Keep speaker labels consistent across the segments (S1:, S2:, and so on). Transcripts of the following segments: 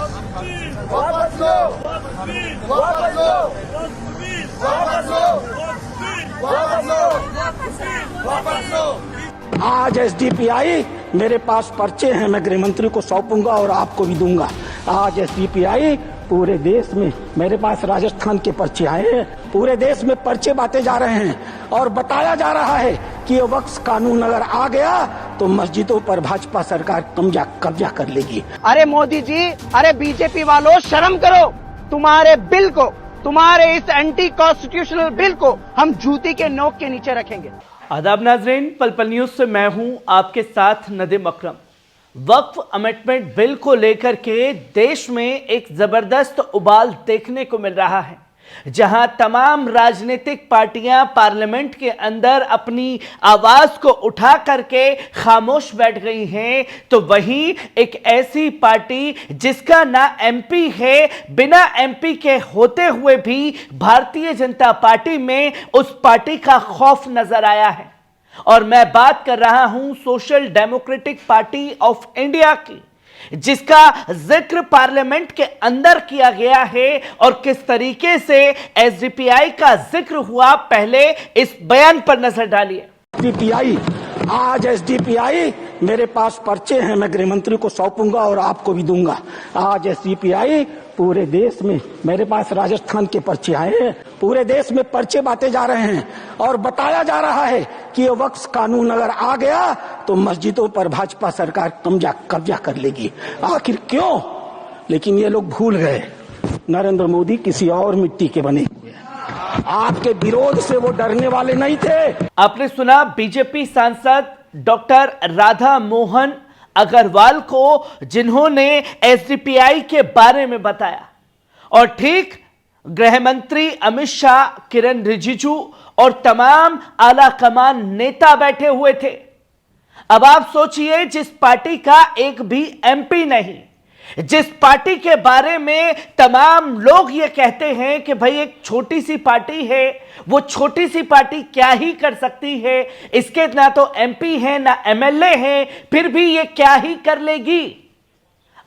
S1: वापस लो, वापस लो, वापस लो, वापस लो, वापस लो।
S2: आज एसडीपीआई मेरे पास पर्चे हैं, मैं गृह मंत्री को सौंपूंगा और आपको भी दूंगा। आज एसडीपीआई पूरे देश में, मेरे पास राजस्थान के पर्चे आए हैं, पूरे देश में पर्चे बांटे जा रहे हैं और बताया जा रहा है कि ये वक्फ कानून अगर आ गया तो मस्जिदों पर भाजपा सरकार कब्जा कर लेगी।
S3: अरे मोदी जी, अरे बीजेपी वालों, शर्म करो। तुम्हारे बिल को, तुम्हारे इस एंटी कॉन्स्टिट्यूशनल बिल को हम जूती के नोक के नीचे रखेंगे।
S4: आदाब नाजरीन, पल पल न्यूज से मैं हूं आपके साथ नदीम अकरम। वक्फ अमेंडमेंट बिल को लेकर के देश में एक जबरदस्त उबाल देखने को मिल रहा है, जहां तमाम राजनीतिक पार्टियां पार्लियामेंट के अंदर अपनी आवाज को उठा करके खामोश बैठ गई हैं, तो वहीं एक ऐसी पार्टी जिसका ना एमपी है, बिना एमपी के होते हुए भी भारतीय जनता पार्टी में उस पार्टी का खौफ नजर आया है। और मैं बात कर रहा हूं social democratic party of India की, जिसका जिक्र पार्लियामेंट के अंदर किया गया है और किस तरीके से एसडीपीआई का जिक्र हुआ, पहले इस बयान पर नजर डालिए।
S2: एसडीपीआई, आज एसडीपीआई मेरे पास पर्चे हैं, मैं गृह मंत्री को सौंपूंगा और आपको भी दूंगा। आज एसडीपीआई पूरे देश में, मेरे पास राजस्थान के पर्चे आए हैं, पूरे देश में पर्चे बांटे जा रहे हैं और बताया जा रहा है कि ये वक्फ कानून अगर आ गया तो मस्जिदों पर भाजपा सरकार कब्जा कर लेगी। आखिर क्यों? लेकिन ये लोग भूल गए, नरेंद्र मोदी किसी और मिट्टी के बने हुए हैं। आपके विरोध से वो डरने वाले नहीं थे।
S4: आपने सुना बीजेपी सांसद डॉक्टर राधा मोहन अग्रवाल को, जिन्होंने एसडीपीआई के बारे में बताया, और ठीक गृह मंत्री अमित शाह, किरण रिजिजू और तमाम आला कमान नेता बैठे हुए थे। अब आप सोचिए, जिस पार्टी का एक भी एमपी नहीं, जिस पार्टी के बारे में तमाम लोग ये कहते हैं कि भाई एक छोटी सी पार्टी है, वो छोटी सी पार्टी क्या ही कर सकती है, इसके ना तो एमपी है ना एमएलए है, फिर भी ये क्या ही कर लेगी।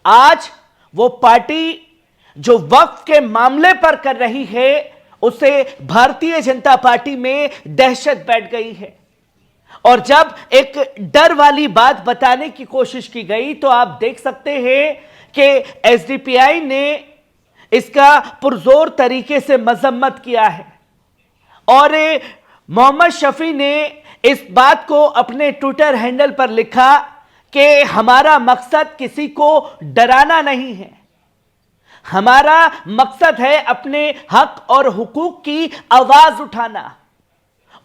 S4: आज वो पार्टी जो वक्फ के मामले पर कर रही है, उसे भारतीय जनता पार्टी में दहशत बैठ गई है। और जब एक डर वाली बात बताने की कोशिश की गई तो आप देख सकते हैं कि एसडीपीआई ने इसका पुरजोर तरीके से मजम्मत किया है और मोहम्मद शफी ने इस बात को अपने ट्विटर हैंडल पर लिखा कि हमारा मकसद किसी को डराना नहीं है, हमारा मकसद है अपने हक और हुकूक की आवाज उठाना,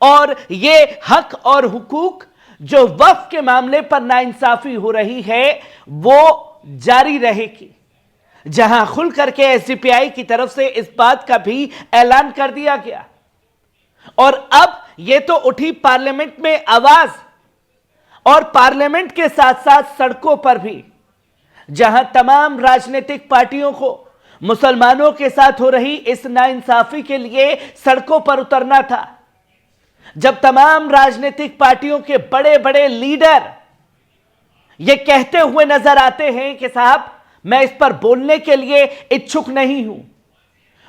S4: और ये हक और हुकूक जो वक्फ के मामले पर नाइंसाफी हो रही है वो जारी रहेगी। जहां खुल करके एसडीपीआई की तरफ से इस बात का भी ऐलान कर दिया गया, और अब यह तो उठी पार्लियामेंट में आवाज, और पार्लियामेंट के साथ साथ सड़कों पर भी, जहां तमाम राजनीतिक पार्टियों को मुसलमानों के साथ हो रही इस नाइंसाफी के लिए सड़कों पर उतरना था, जब तमाम राजनीतिक पार्टियों के बड़े बड़े लीडर ये कहते हुए नजर आते हैं कि साहब मैं इस पर बोलने के लिए इच्छुक नहीं हूं,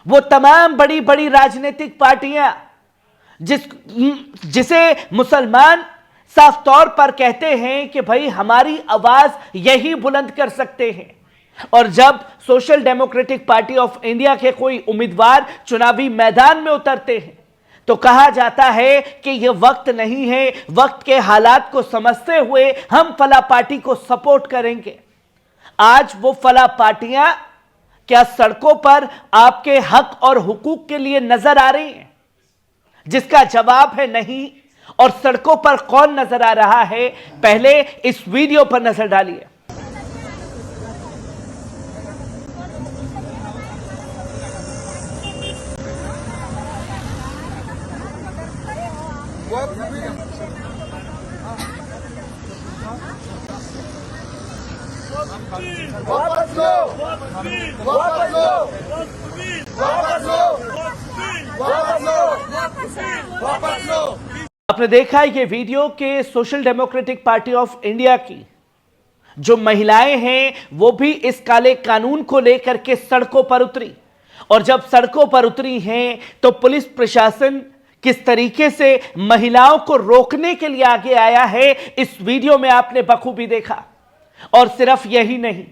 S4: वो तमाम बड़ी बड़ी राजनीतिक पार्टियां जिसे मुसलमान साफ तौर पर कहते हैं कि भाई हमारी आवाज यही बुलंद कर सकते हैं, और जब social democratic party of India के कोई उम्मीदवार चुनावी मैदान में उतरते हैं तो कहा जाता है कि यह वक्त नहीं है, वक्त के हालात को समझते हुए हम फला पार्टी को सपोर्ट करेंगे। आज वो फला पार्टियां क्या सड़कों पर आपके हक और हुकूक के लिए नजर आ रही हैं? जिसका जवाब है नहीं। और सड़कों पर कौन नजर आ रहा है, पहले इस वीडियो पर नजर डालिए।
S1: वापस लो, वापस लो, वापस लो, वापस लो, वापस लो।
S4: आपने देखा ये वीडियो के social democratic party of India की, जो महिलाएं हैं वो भी इस काले कानून को लेकर के सड़कों पर उतरी। और जब सड़कों पर उतरी हैं तो पुलिस प्रशासन किस तरीके से महिलाओं को रोकने के लिए आगे आया है, इस वीडियो में आपने बखूबी देखा। और सिर्फ यही नहीं,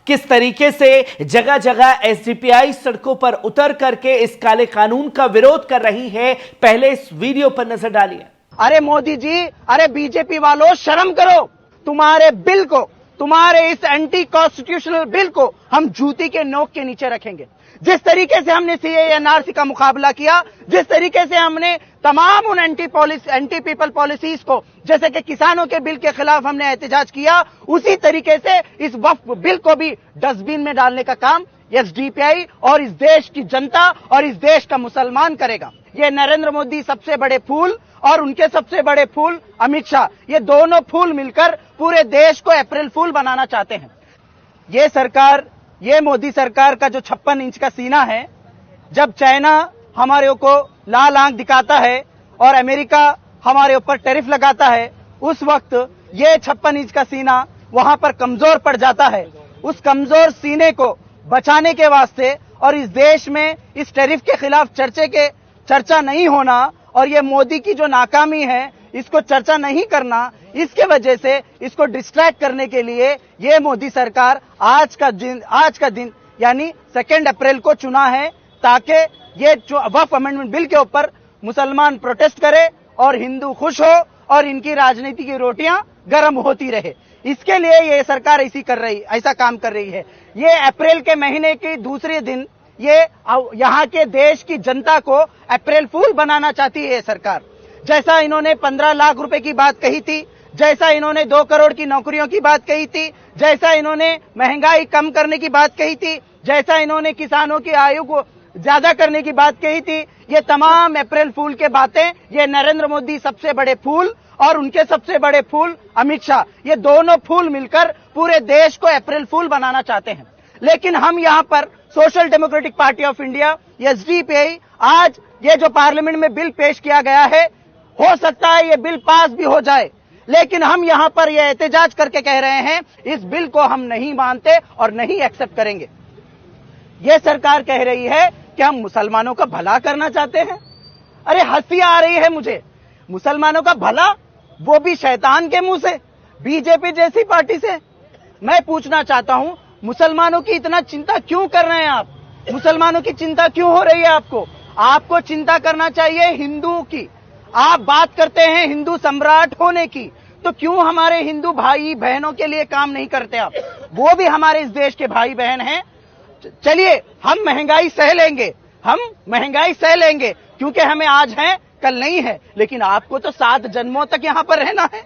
S4: किस तरीके से जगह जगह एसडीपीआई सड़कों पर उतर करके इस काले कानून का विरोध कर रही है, पहले इस वीडियो पर नजर डालिए।
S3: अरे मोदी जी, अरे बीजेपी वालों, शर्म करो। तुम्हारे बिल को, तुम्हारे इस एंटी कॉन्स्टिट्यूशनल बिल को हम जूती के नोक के नीचे रखेंगे। जिस तरीके से हमने सीएए एनआरसी का मुकाबला किया, जिस तरीके से हमने तमाम उन एंटी पीपल पॉलिसीज को, जैसे कि किसानों के बिल के खिलाफ हमने एहतजाज किया, उसी तरीके से इस वक्फ बिल को भी डस्टबिन में डालने का काम एसडीपीआई और इस देश की जनता और इस देश का मुसलमान करेगा। ये नरेंद्र मोदी सबसे बड़े फूल और उनके सबसे बड़े फूल अमित शाह, ये दोनों फूल मिलकर पूरे देश को अप्रैल फूल बनाना चाहते हैं। ये सरकार, ये मोदी सरकार का जो 56 इंच का सीना है, जब चाइना हमारे को लाल आंख दिखाता है और अमेरिका हमारे ऊपर टैरिफ लगाता है, उस वक्त ये 56 इंच का सीना वहां पर कमजोर पड़ जाता है। उस कमजोर सीने को बचाने के वास्ते और इस देश में इस टैरिफ के खिलाफ चर्चा नहीं होना और ये मोदी की जो नाकामी है इसको चर्चा नहीं करना, इसके वजह से इसको डिस्ट्रैक्ट करने के लिए ये मोदी सरकार आज का दिन यानी 2 अप्रैल को चुना है, ताकि ये वक्फ अमेंडमेंट बिल के ऊपर मुसलमान प्रोटेस्ट करे और हिंदू खुश हो और इनकी राजनीति की रोटियां गर्म होती रहे। इसके लिए ये सरकार ऐसा काम कर रही है। ये अप्रैल के महीने के दूसरे दिन ये यहाँ के देश की जनता को अप्रैल फूल बनाना चाहती है सरकार। जैसा इन्होंने 15 लाख रुपए की बात कही थी, जैसा इन्होंने 2 करोड़ की नौकरियों की बात कही थी, जैसा इन्होंने महंगाई कम करने की बात कही थी, जैसा इन्होंने किसानों की आयु को ज्यादा करने की बात कही थी, ये तमाम अप्रैल फूल के बातें ये नरेंद्र मोदी सबसे बड़े फूल और उनके सबसे बड़े फूल अमित शाह, ये दोनों फूल मिलकर पूरे देश को अप्रैल फूल बनाना चाहते हैं। लेकिन हम यहाँ पर social democratic party of India SDPI, आज ये जो पार्लियामेंट में बिल पेश किया गया है, हो सकता है ये बिल पास भी हो जाए, लेकिन हम यहाँ पर ये एहतजाज करके कह रहे हैं इस बिल को हम नहीं मानते और नहीं एक्सेप्ट करेंगे। ये सरकार कह रही है कि हम मुसलमानों का भला करना चाहते हैं। अरे हंसी आ रही है मुझे, मुसलमानों का भला, वो भी शैतान के मुंह से, बीजेपी जैसी पार्टी से। मैं पूछना चाहता हूं, मुसलमानों की इतना चिंता क्यों कर रहे हैं आप? मुसलमानों की चिंता क्यों हो रही है आपको? आपको चिंता करना चाहिए हिंदुओं की। आप बात करते हैं हिंदू सम्राट होने की, तो क्यों हमारे हिंदू भाई बहनों के लिए काम नहीं करते आप? वो भी हमारे इस देश के भाई बहन हैं। चलिए हम महंगाई सह लेंगे क्योंकि हमें आज है कल नहीं है, लेकिन आपको तो 7 जन्मों तक यहां पर रहना है।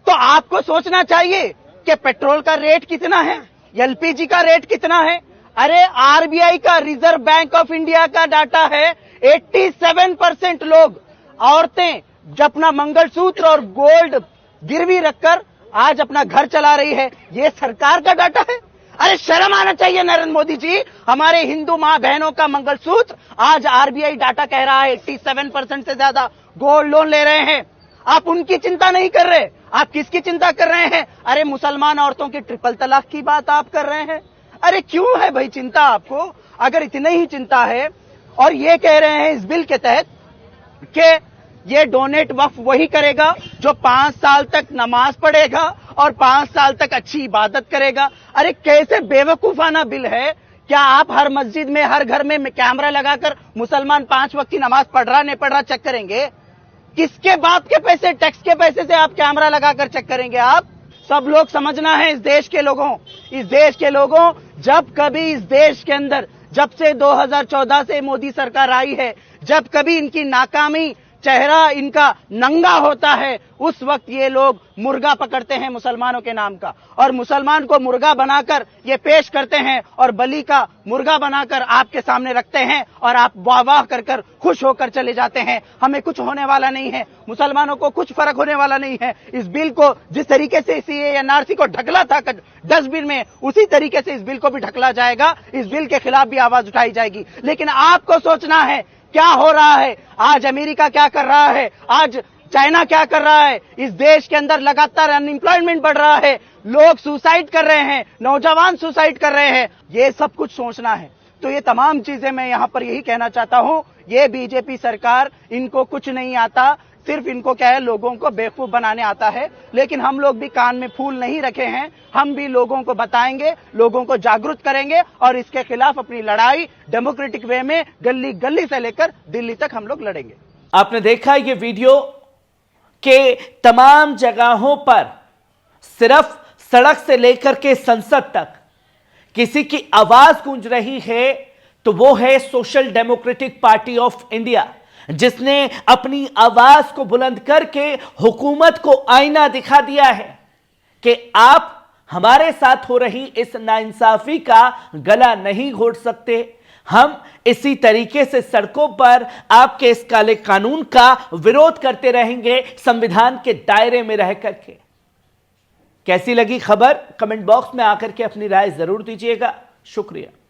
S3: तो आपको सोचना चाहिए कि पेट्रोल का रेट कितना है, एलपीजी का रेट कितना है। अरे आरबीआई का, रिजर्व बैंक ऑफ इंडिया का डाटा है 87% लोग, औरतें अपना मंगलसूत्र और गोल्ड गिरवी रखकर आज अपना घर चला रही है। ये सरकार का डाटा है। अरे शर्म आना चाहिए नरेंद्र मोदी जी। हमारे हिंदू मां बहनों का मंगलसूत्र आज आरबीआई डाटा कह रहा है 87% से ज्यादा गोल्ड लोन ले रहे हैं। आप उनकी चिंता नहीं कर रहे, आप किसकी चिंता कर रहे हैं? अरे मुसलमान औरतों की ट्रिपल तलाक की बात आप कर रहे हैं। अरे क्यों है भाई चिंता आपको? अगर इतनी ही चिंता है और ये कह रहे हैं इस बिल के तहत कि ये डोनेट वक्फ वही करेगा जो 5 साल तक नमाज पढ़ेगा और 5 साल तक अच्छी इबादत करेगा। अरे कैसे बेवकूफाना बिल है। क्या आप हर मस्जिद में, हर घर में कैमरा लगाकर मुसलमान 5 वक्त की नमाज पढ़ रहा नहीं पढ़ रहा चेक करेंगे? किसके बाप के पैसे, टैक्स के पैसे से आप कैमरा लगाकर चेक करेंगे? आप सब लोग समझना है, इस देश के लोगों, जब कभी इस देश के अंदर, जब से 2014 से मोदी सरकार आई है, जब कभी इनकी नाकामी चेहरा इनका नंगा होता है, उस वक्त ये लोग मुर्गा पकड़ते हैं मुसलमानों के नाम का और मुसलमान को मुर्गा बनाकर ये पेश करते हैं और बलि का मुर्गा बनाकर आपके सामने रखते हैं और आप वाह वाह कर कर खुश होकर चले जाते हैं। हमें कुछ होने वाला नहीं है, मुसलमानों को कुछ फर्क होने वाला नहीं है। इस बिल को जिस तरीके से सीएए एनआरसी को ढकला था डस्टबिन में, उसी तरीके से इस बिल को भी ढकला जाएगा। इस बिल के खिलाफ भी आवाज उठाई जाएगी। लेकिन आपको सोचना है क्या हो रहा है। आज अमेरिका क्या कर रहा है, आज चाइना क्या कर रहा है? इस देश के अंदर लगातार अनएम्प्लॉयमेंट बढ़ रहा है, लोग सुसाइड कर रहे हैं, नौजवान सुसाइड कर रहे हैं। ये सब कुछ सोचना है। तो ये तमाम चीजें मैं यहां पर यही कहना चाहता हूं, ये बीजेपी सरकार, इनको कुछ नहीं आता, सिर्फ इनको क्या है, लोगों को बेवकूफ बनाने आता है। लेकिन हम लोग भी कान में फूल नहीं रखे हैं, हम भी लोगों को बताएंगे, लोगों को जागरूक करेंगे और इसके खिलाफ अपनी लड़ाई डेमोक्रेटिक वे में गली गली से लेकर दिल्ली तक हम लोग लड़ेंगे।
S4: आपने देखा ये वीडियो के तमाम जगहों पर सिर्फ सड़क से लेकर के संसद तक किसी की आवाज गूंज रही है तो वो है social democratic party of India, जिसने अपनी आवाज को बुलंद करके हुकूमत को आईना दिखा दिया है कि आप हमारे साथ हो रही इस नाइंसाफी का गला नहीं घोट सकते। हम इसी तरीके से सड़कों पर आपके इस काले कानून का विरोध करते रहेंगे, संविधान के दायरे में रह करके। कैसी लगी खबर? कमेंट बॉक्स में आकर के अपनी राय जरूर दीजिएगा। शुक्रिया।